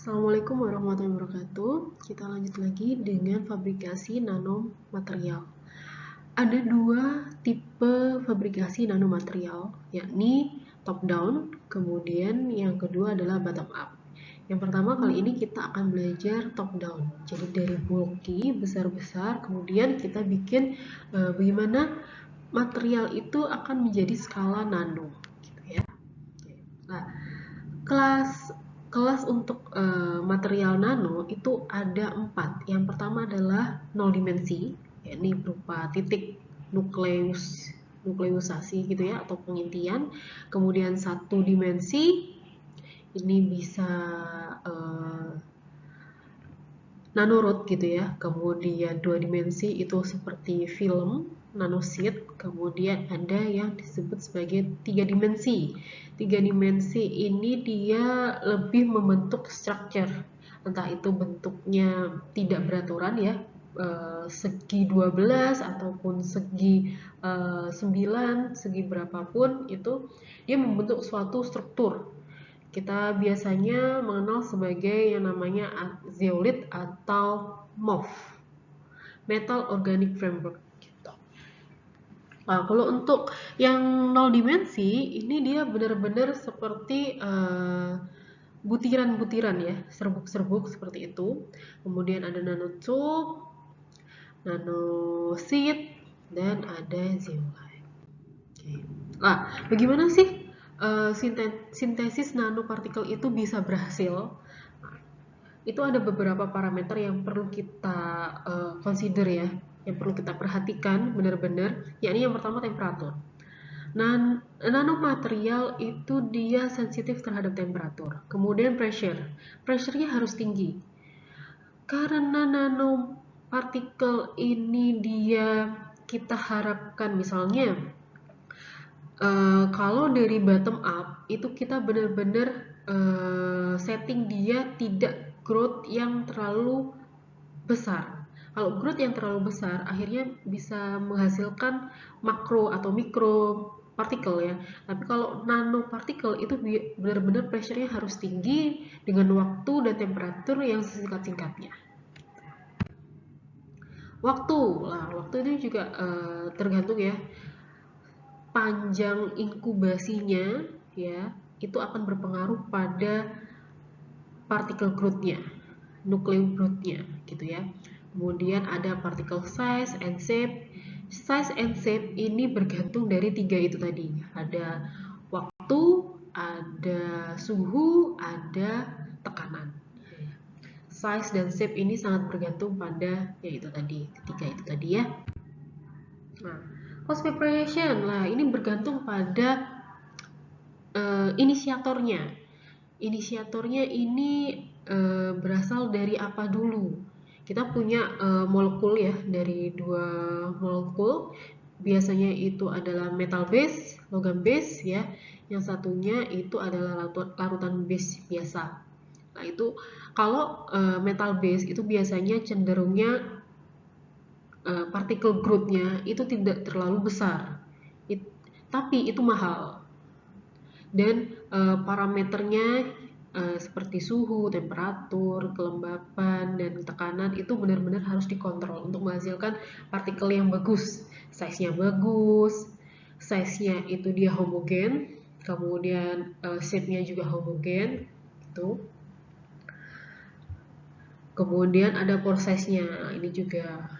Assalamualaikum warahmatullahi wabarakatuh. Kita lanjut lagi dengan fabrikasi nanomaterial. Ada dua tipe fabrikasi nanomaterial, yakni top down, kemudian yang kedua adalah bottom up. Yang pertama kali ini kita akan belajar top down. Jadi dari bulky besar-besar, kemudian kita bikin bagaimana material itu akan menjadi skala nano, gitu ya. Nah, kelas untuk material nano itu ada 4. Yang pertama adalah nol dimensi, yakni berupa titik nukleusasi gitu ya, atau pengintian. Kemudian 1 dimensi, ini bisa nanorod gitu ya. Kemudian 2 dimensi itu seperti film nanoseed. Kemudian ada yang disebut sebagai 3 dimensi. 3 dimensi ini dia lebih membentuk structure, entah itu bentuknya tidak beraturan ya, segi 12 ataupun segi 9, segi berapapun itu dia membentuk suatu struktur. Kita biasanya mengenal sebagai yang namanya zeolith atau MOF, Metal Organic Framework gitu. Nah, kalau untuk yang nol dimensi, ini dia benar-benar seperti butiran-butiran ya, serbuk-serbuk seperti itu. Kemudian ada nanotube, nanoseed, dan ada zeolite. Oke. Nah, bagaimana sih sintesis nanopartikel itu bisa berhasil? Nah, itu ada beberapa parameter yang perlu kita consider ya, yang perlu kita perhatikan benar-benar, yakni yang pertama temperatur. Nanomaterial itu dia sensitif terhadap temperatur. Kemudian pressure-nya harus tinggi. Karena nanopartikel ini dia kita harapkan misalnya kalau dari bottom up itu kita benar-benar setting dia tidak growth yang terlalu besar. Kalau growth yang terlalu besar akhirnya bisa menghasilkan makro atau mikro partikel ya. Tapi kalau nanopartikel itu benar-benar pressure-nya harus tinggi dengan waktu dan temperatur yang sesingkat-singkatnya. Waktu ini juga tergantung ya, panjang inkubasinya ya, itu akan berpengaruh pada particle growth-nya, nucleus growth-nya gitu ya. Kemudian ada particle size and shape. Size and shape ini bergantung dari 3 itu tadi. Ada waktu, ada suhu, ada tekanan. Size dan shape ini sangat bergantung pada yaitu tadi, ketiga itu tadi ya. Nah, cause preparation lah ini bergantung pada inisiatornya. Inisiatornya ini berasal dari apa dulu? Kita punya molekul ya, dari 2 molekul. Biasanya itu adalah metal base, logam base ya. Yang satunya itu adalah larutan base biasa. Nah, itu kalau metal base itu biasanya cenderungnya particle growth-nya itu tidak terlalu besar. Tapi itu mahal. Dan parameternya seperti suhu, temperatur, kelembapan, dan tekanan itu benar-benar harus dikontrol untuk menghasilkan partikel yang bagus. Size-nya bagus, size-nya itu dia homogen, kemudian shape-nya juga homogen gitu. Kemudian ada prosesnya, ini juga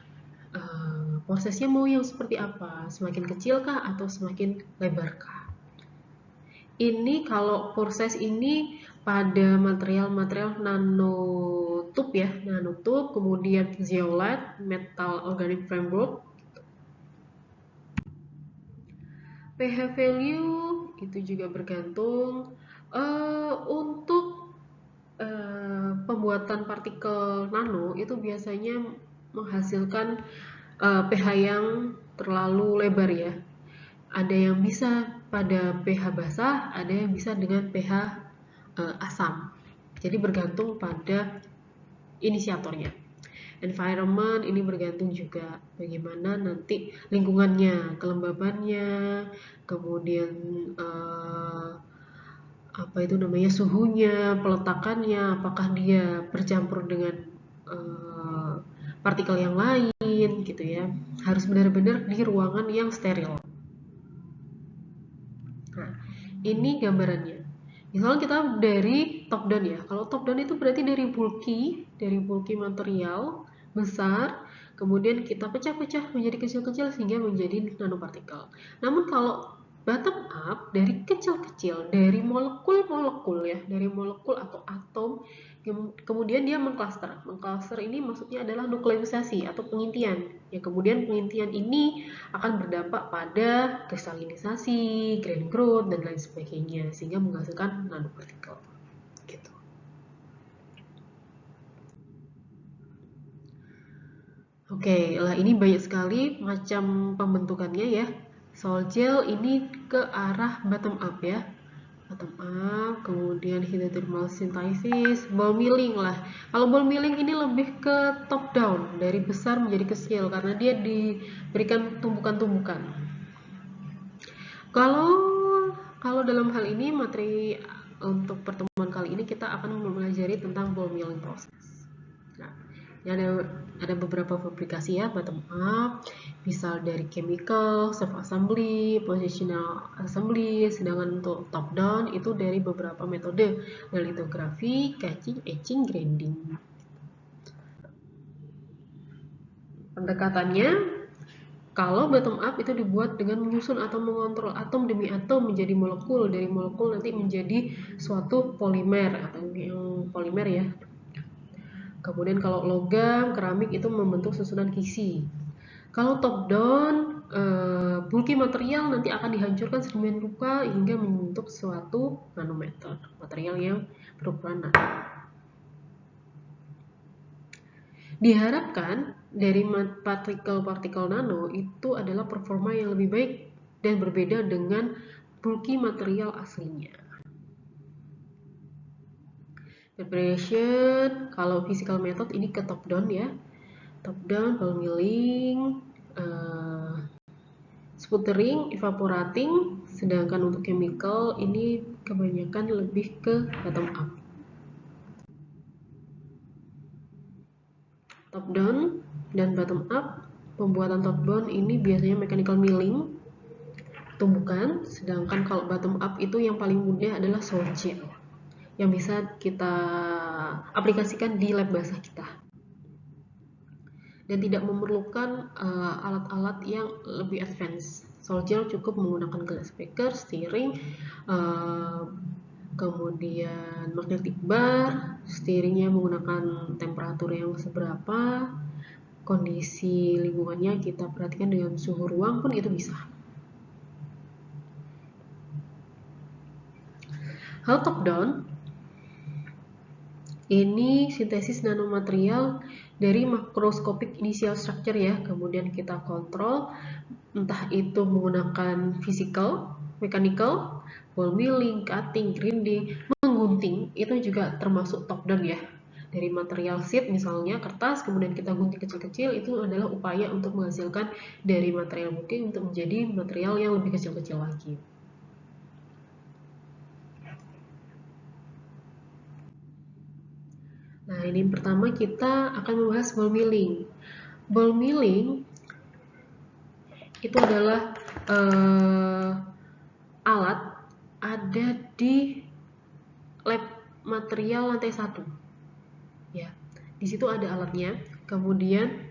prosesnya mau yang seperti apa, semakin kecil kah atau semakin lebar kah. Ini kalau proses ini pada material-material nanotube ya, nanotube, kemudian zeolite, metal organic framework. pH value itu juga bergantung untuk pembuatan partikel nano itu biasanya menghasilkan pH yang terlalu lebar ya. Ada yang bisa pada pH basah, ada yang bisa dengan pH asam. Jadi bergantung pada inisiatornya. Environment ini bergantung juga bagaimana nanti lingkungannya, kelembabannya, kemudian apa itu namanya, suhunya, peletakannya, apakah dia bercampur dengan eh, partikel yang lain gitu ya. Harus benar-benar di ruangan yang steril. Nah, ini gambarannya. Misalnya kita dari top down ya. Kalau top down itu berarti dari bulky material besar, kemudian kita pecah-pecah menjadi kecil-kecil sehingga menjadi nanopartikel. Namun kalau bottom up dari kecil-kecil, dari molekul-molekul ya, dari molekul atau atom, kemudian dia mengklaster. Mengklaster ini maksudnya adalah nukleisasi atau pengintian. Ya, kemudian pengintian ini akan berdampak pada kristalinisasi, grain growth, dan lain sebagainya, sehingga menghasilkan nanopartikel. Gitu. Oke, lah ini banyak sekali macam pembentukannya ya. Sol gel ini ke arah bottom up ya. Bottom up, kemudian hydrothermal synthesis, ball milling lah. Kalau ball milling ini lebih ke top down, dari besar menjadi kecil karena dia diberikan tumbukan-tumbukan. Kalau kalau dalam hal ini materi untuk pertemuan kali ini kita akan mempelajari tentang ball milling process. Nah, ini ada beberapa fabrikasi ya, bottom up, misal dari chemical, self assembly, positional assembly, sedangkan untuk top down itu dari beberapa metode, litografi, catching, etching, grinding. Pendekatannya, kalau bottom up itu dibuat dengan menyusun atau mengontrol atom demi atom menjadi molekul, dari molekul nanti menjadi suatu polimer atau yang polimer ya. Kemudian kalau logam, keramik itu membentuk susunan kisi. Kalau top down, bulky material nanti akan dihancurkan sedemikian rupa hingga membentuk suatu nanometer, material yang berukuran nano. Diharapkan dari partikel-partikel nano itu adalah performa yang lebih baik dan berbeda dengan bulky material aslinya. Preparation, kalau physical method ini ke top down ya. Top down, ball milling, sputtering, evaporating, sedangkan untuk chemical ini kebanyakan lebih ke bottom up. Top down dan bottom up, pembuatan top down ini biasanya mechanical milling, tumbukan, sedangkan kalau bottom up itu yang paling mudah adalah sol gel yang bisa kita aplikasikan di lab basah kita dan tidak memerlukan alat-alat yang lebih advance. Sol gel cukup menggunakan glass packer, steering, kemudian magnetic bar, steeringnya menggunakan temperatur yang seberapa, kondisi lingkungannya kita perhatikan dengan suhu ruang pun itu bisa. Hal top down ini sintesis nanomaterial dari makroskopik initial structure ya, kemudian kita kontrol entah itu menggunakan physical, mechanical, ball milling, cutting, grinding, menggunting itu juga termasuk top down ya. Dari material sheet misalnya kertas, kemudian kita gunting kecil-kecil, itu adalah upaya untuk menghasilkan dari material bulky untuk menjadi material yang lebih kecil-kecil lagi. Nah, ini pertama kita akan membahas ball milling. Ball milling itu adalah alat ada di lab material lantai 1. Ya, di situ ada alatnya. Kemudian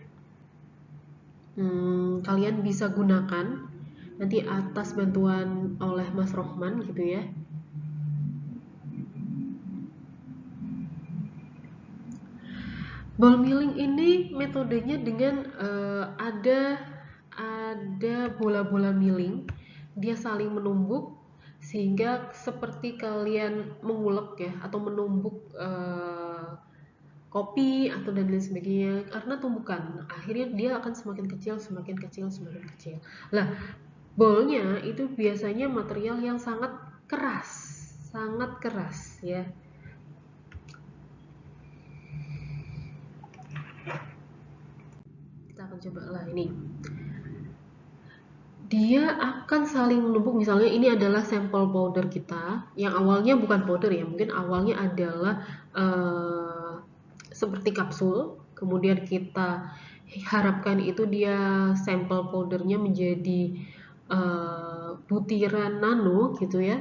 kalian bisa gunakan nanti atas bantuan oleh Mas Rohman gitu ya. Ball milling ini metodenya dengan ada bola-bola milling, dia saling menumbuk sehingga seperti kalian mengulek ya atau menumbuk kopi atau dan lain sebagainya karena tumbukan. Akhirnya dia akan semakin kecil, semakin kecil, semakin kecil. Lah, ballnya itu biasanya material yang sangat keras ya. Kita akan coba lah ini. dia akan saling menumpuk. Misalnya ini adalah sampel powder kita yang awalnya bukan powder ya, mungkin awalnya adalah seperti kapsul, kemudian kita harapkan itu dia sampel powdernya menjadi butiran nano gitu ya,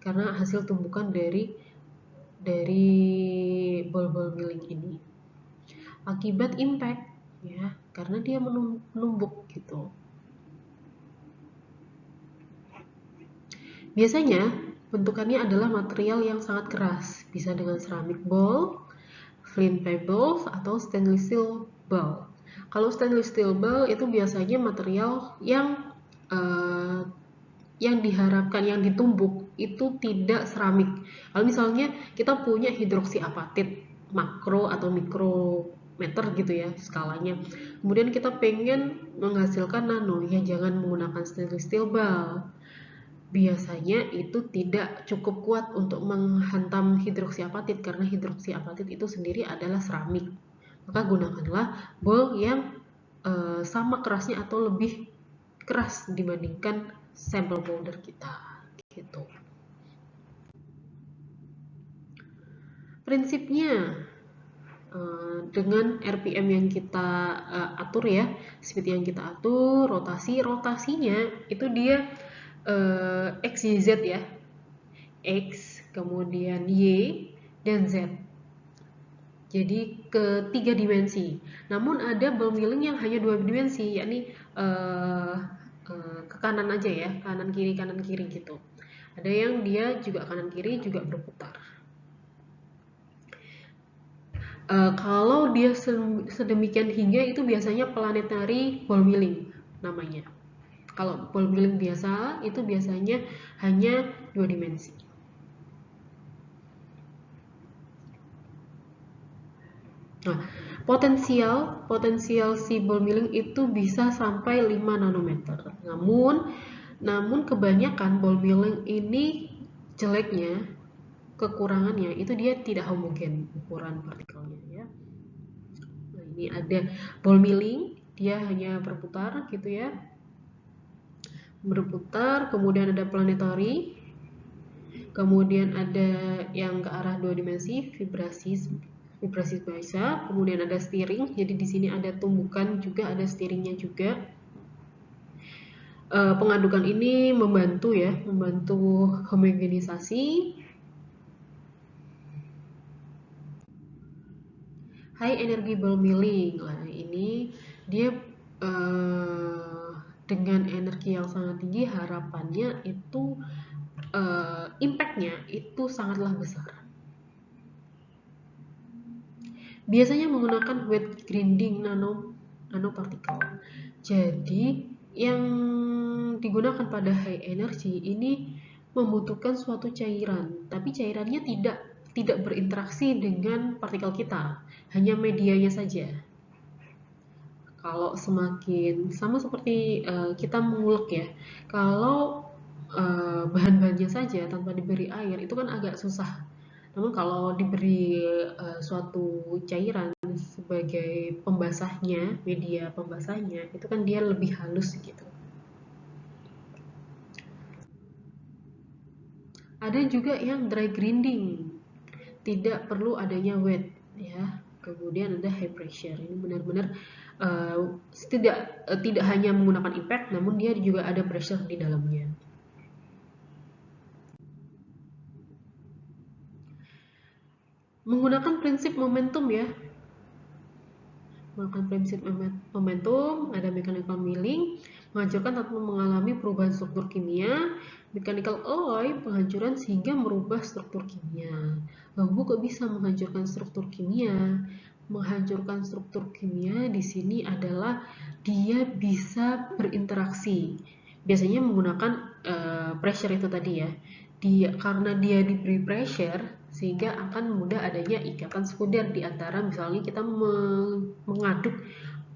karena hasil tumbukan dari ball milling ini akibat impact ya, karena dia menumbuk gitu. Biasanya bentukannya adalah material yang sangat keras, bisa dengan ceramic bowl, flint pebbles, atau stainless steel bowl. Kalau stainless steel bowl itu biasanya material yang diharapkan yang ditumbuk itu tidak seramik. Kalau misalnya kita punya hidroksiapatit makro atau mikrometer gitu ya skalanya, kemudian kita pengen menghasilkan nano, ya jangan menggunakan stainless steel bowl. Biasanya itu tidak cukup kuat untuk menghantam hidroksiapatit karena hidroksiapatit itu sendiri adalah seramik. Maka gunakanlah bowl yang sama kerasnya atau lebih keras dibandingkan sampel powder kita gitu. Prinsipnya dengan RPM yang kita atur ya, speed yang kita atur, rotasinya itu dia X, Y, Z ya, X, kemudian Y, dan Z. Jadi ketiga dimensi. Namun ada ball milling yang hanya 2 dimensi, yakni ke kanan aja ya, kanan kiri gitu. Ada yang dia juga kanan kiri juga berputar. Kalau dia sedemikian hingga itu biasanya planetary ball milling namanya. Kalau ball milling biasa itu biasanya hanya 2 dimensi. Nah, potensial si ball milling itu bisa sampai 5 nanometer. Namun kebanyakan ball milling ini jeleknya, kekurangannya itu dia tidak homogen ukuran partikelnya ya. Nah, ini ada ball milling, dia hanya berputar gitu ya. Berputar, kemudian ada planetary, kemudian ada yang ke arah 2 dimensi, vibrasi biasa, kemudian ada steering, jadi di sini ada tumbukan juga, ada steeringnya juga. Pengadukan ini membantu homogenisasi. High energy ball milling, nah ini dia dengan energi yang sangat tinggi, harapannya itu impactnya itu sangatlah besar. Biasanya menggunakan wet grinding nanopartikel. Jadi yang digunakan pada high energy ini membutuhkan suatu cairan, tapi cairannya tidak berinteraksi dengan partikel kita, hanya medianya saja. Kalau semakin sama seperti kita mengulek ya, kalau bahan-bahannya saja tanpa diberi air itu kan agak susah. Namun kalau diberi suatu cairan sebagai pembasahnya, media pembasahnya, itu kan dia lebih halus gitu. Ada juga yang dry grinding, tidak perlu adanya wet ya. Kemudian ada high pressure, ini benar-benar tidak hanya menggunakan impact, namun dia juga ada pressure di dalamnya. Menggunakan prinsip momentum ya. Menggunakan prinsip momentum, ada mechanical milling, menghancurkan tanpa mengalami perubahan struktur kimia, mechanical alloy, penghancuran sehingga merubah struktur kimia. Bambu kok bisa menghancurkan struktur kimia? Menghancurkan struktur kimia di sini adalah dia bisa berinteraksi. Biasanya menggunakan pressure itu tadi ya. Karena dia diberi pressure sehingga akan mudah adanya ikatan sekunder di antara, misalnya kita mengaduk,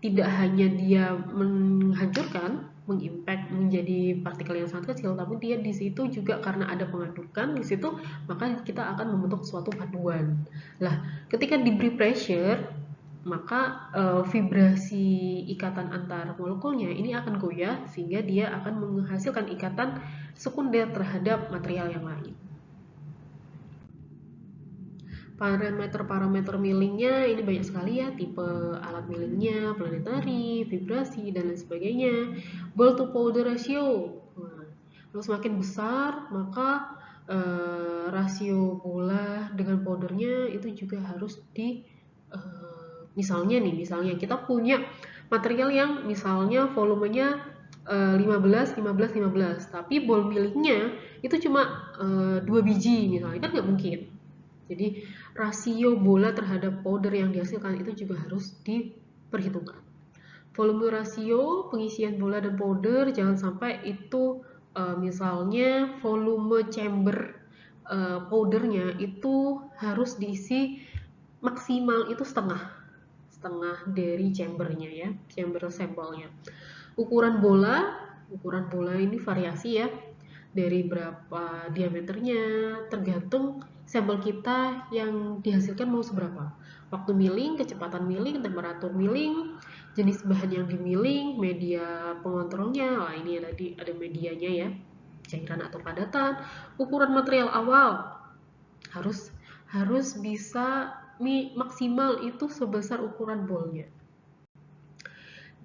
tidak hanya dia menghancurkan, mengimpact menjadi partikel yang sangat kecil, tapi dia di situ juga karena ada pengadukan di situ, maka kita akan membentuk suatu paduan. Lah, ketika diberi pressure, maka vibrasi ikatan antar molekulnya ini akan goyah sehingga dia akan menghasilkan ikatan sekunder terhadap material yang lain. Parameter-parameter millingnya ini banyak sekali ya, tipe alat millingnya, planetary, vibrasi, dan lain sebagainya. Ball to powder ratio. Nah, kalau semakin besar, maka rasio bola dengan powdernya itu juga harus misalnya kita punya material yang misalnya volumenya 15, 15, 15, tapi ball millingnya itu cuma 2 biji misalnya, kan nggak mungkin. Jadi rasio bola terhadap powder yang dihasilkan itu juga harus diperhitungkan. Volume rasio pengisian bola dan powder jangan sampai itu misalnya volume chamber powdernya itu harus diisi maksimal itu setengah dari chambernya ya, chamber sampelnya. Ukuran bola ini variasi ya, dari berapa diameternya tergantung sampel kita yang dihasilkan mau seberapa. Waktu milling, kecepatan milling, temperatur milling, jenis bahan yang dimilling, media pengontrolnya. Nah, ini tadi ada medianya ya, cairan atau padatan. Ukuran material awal harus bisa maksimal itu sebesar ukuran bolnya.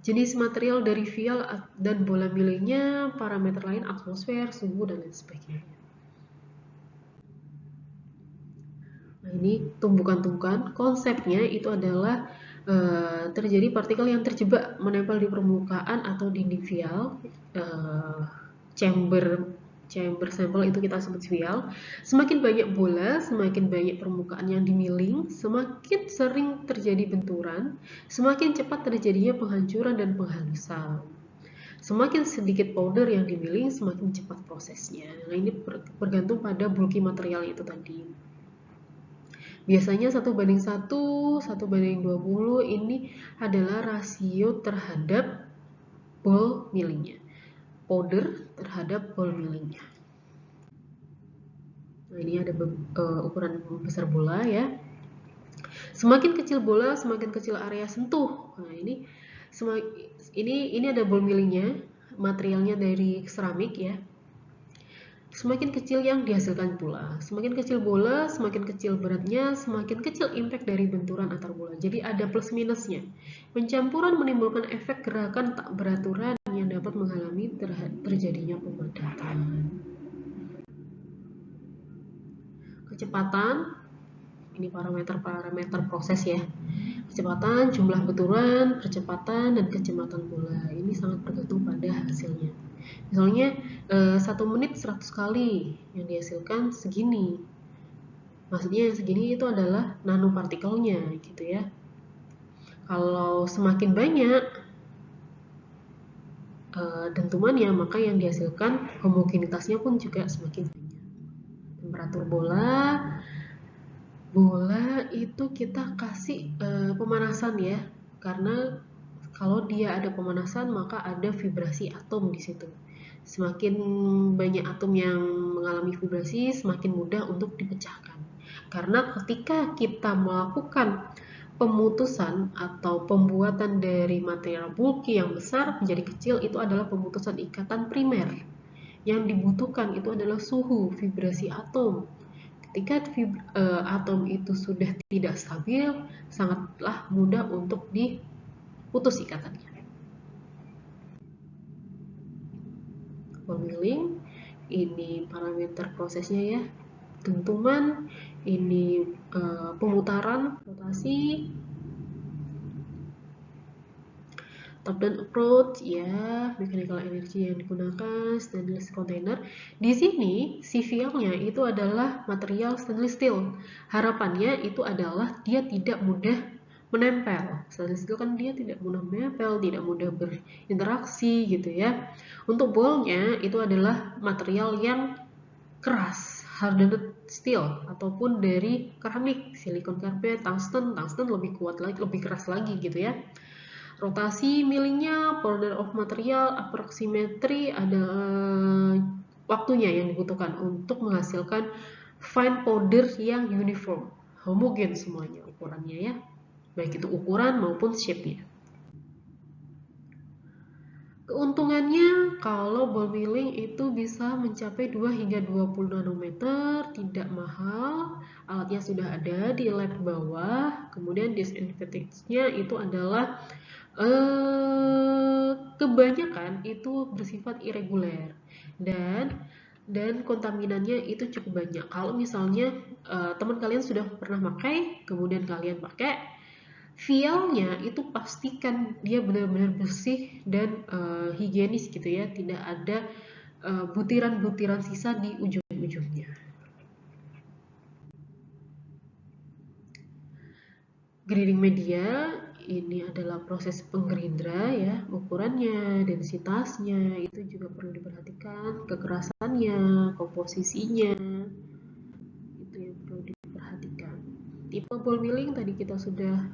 Jenis material dari vial dan bola millingnya, parameter lain atmosfer, suhu, dan lain sebagainya. Nah, ini tumbukan-tumbukan, konsepnya itu adalah terjadi partikel yang terjebak menempel di permukaan atau dinding vial, chamber sampel itu kita sebut vial. Semakin banyak bola, semakin banyak permukaan yang dimilling, semakin sering terjadi benturan, semakin cepat terjadinya penghancuran dan penghalusan. Semakin sedikit powder yang dimilling, semakin cepat prosesnya. Nah, ini bergantung pada bulky material itu tadi. Biasanya 1:1, 1:20 ini adalah rasio terhadap ball millingnya, powder terhadap ball millingnya. Nah, ini ada ukuran besar bola ya. Semakin kecil bola, semakin kecil area sentuh. Nah, ini ada ball millingnya, materialnya dari keramik ya. Semakin kecil yang dihasilkan pula. Semakin kecil bola, semakin kecil beratnya, semakin kecil impact dari benturan antar bola. Jadi ada plus minusnya. Pencampuran menimbulkan efek gerakan tak beraturan yang dapat menghalangi terjadinya pemadatan. Kecepatan, ini parameter proses ya. Kecepatan, jumlah benturan, percepatan, dan kecepatan bola. Ini sangat bergantung pada hasilnya. Misalnya 1 menit 100 kali yang dihasilkan segini. Maksudnya yang segini itu adalah nanopartikelnya gitu ya. Kalau semakin banyak dentumannya, maka yang dihasilkan homogenitasnya pun juga semakin banyak. Temperatur bola itu kita kasih pemanasan ya, karena kalau dia ada pemanasan maka ada vibrasi atom di situ. Semakin banyak atom yang mengalami vibrasi, semakin mudah untuk dipecahkan. Karena ketika kita melakukan pemutusan atau pembuatan dari material bulky yang besar menjadi kecil, itu adalah pemutusan ikatan primer. Yang dibutuhkan itu adalah suhu, vibrasi atom. Ketika atom itu sudah tidak stabil, sangatlah mudah untuk diputus ikatannya. Milling, ini parameter prosesnya ya, dentuman, ini pemutaran, rotasi, top down approach ya, mechanical energy yang digunakan, stainless container. Di sini si vialnya itu adalah material stainless steel. Harapannya itu adalah dia tidak mudah menempel. Stainless steel kan dia tidak mudah menempel, tidak mudah berinteraksi gitu ya. Untuk ballnya itu adalah material yang keras, hardened steel ataupun dari keramik, silikon karbid, tungsten lebih kuat lagi, lebih keras lagi gitu ya. Rotasi millingnya, order of material, approximetry, ada waktunya yang dibutuhkan untuk menghasilkan fine powder yang uniform, homogen semuanya ukurannya ya. baik itu ukuran maupun shape-nya. Keuntungannya kalau ball milling itu bisa mencapai 2 hingga 20 nanometer, tidak mahal, alatnya sudah ada di lab bawah, kemudian disinfektannya itu adalah kebanyakan itu bersifat irreguler dan kontaminannya itu cukup banyak. Kalau misalnya teman kalian sudah pernah pakai, kemudian kalian pakai, vialnya itu pastikan dia benar-benar bersih dan higienis gitu ya, tidak ada butiran-butiran sisa di ujung-ujungnya. Grinding media ini adalah proses penggerindra ya, ukurannya, densitasnya itu juga perlu diperhatikan, kekerasannya, komposisinya itu yang perlu diperhatikan. Tipe ball milling tadi kita sudah